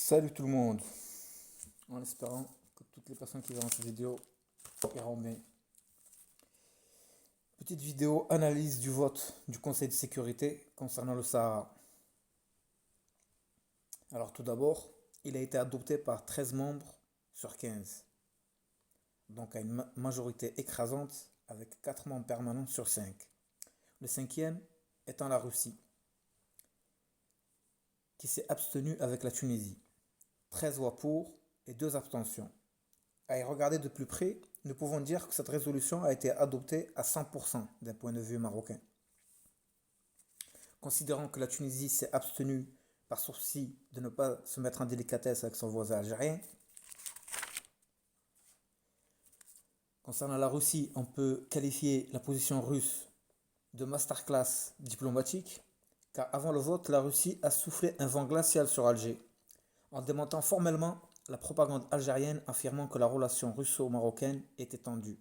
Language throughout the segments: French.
Salut tout le monde, en espérant que toutes les personnes qui verront cette vidéo iront bien. Petite vidéo analyse du vote du Conseil de sécurité concernant le Sahara. Alors tout d'abord, il a été adopté par 13 membres sur 15, donc à une majorité écrasante avec 4 membres permanents sur 5. Le cinquième étant la Russie, qui s'est abstenue avec la Tunisie. 13 voix pour et 2 abstentions. À y regarder de plus près, nous pouvons dire que cette résolution a été adoptée à 100% d'un point de vue marocain. Considérant que la Tunisie s'est abstenue par souci de ne pas se mettre en délicatesse avec son voisin algérien, concernant la Russie, on peut qualifier la position russe de masterclass diplomatique, car avant le vote, la Russie a soufflé un vent glacial sur Alger, en démentant formellement la propagande algérienne affirmant que la relation russo-marocaine était tendue,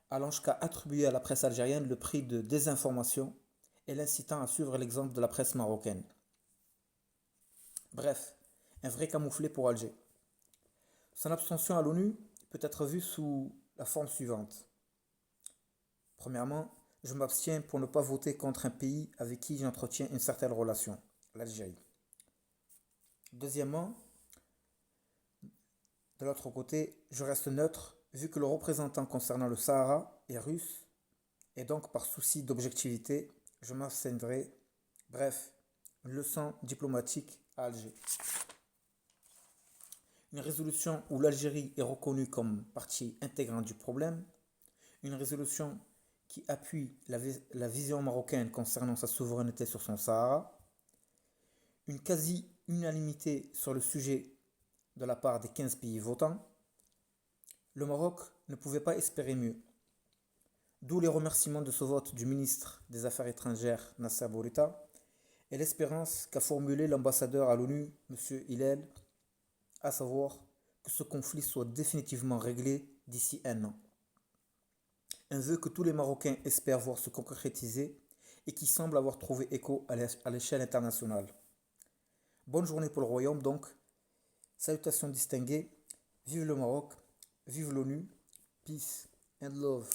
allant jusqu'à attribuer à la presse algérienne le prix de désinformation et l'incitant à suivre l'exemple de la presse marocaine. Bref, un vrai camouflet pour Alger. Son abstention à l'ONU peut être vue sous la forme suivante. Premièrement, je m'abstiens pour ne pas voter contre un pays avec qui j'entretiens une certaine relation, l'Algérie. Deuxièmement, de l'autre côté, je reste neutre vu que le représentant concernant le Sahara est russe et donc par souci d'objectivité, je m'abstiendrai. Bref, une leçon diplomatique à Alger. Une résolution où l'Algérie est reconnue comme partie intégrante du problème. Une résolution qui appuie la vision marocaine concernant sa souveraineté sur son Sahara. Une quasi-unanimité sur le sujet de la part des 15 pays votants. Le Maroc ne pouvait pas espérer mieux. D'où les remerciements de ce vote du ministre des Affaires étrangères Nasser Bourita et l'espérance qu'a formulée l'ambassadeur à l'ONU, M. Hillel, à savoir que ce conflit soit définitivement réglé d'ici un an. Un vœu que tous les Marocains espèrent voir se concrétiser et qui semble avoir trouvé écho à l'échelle internationale. Bonne journée pour le Royaume donc. Salutations distinguées. Vive le Maroc, vive l'ONU. Peace and love.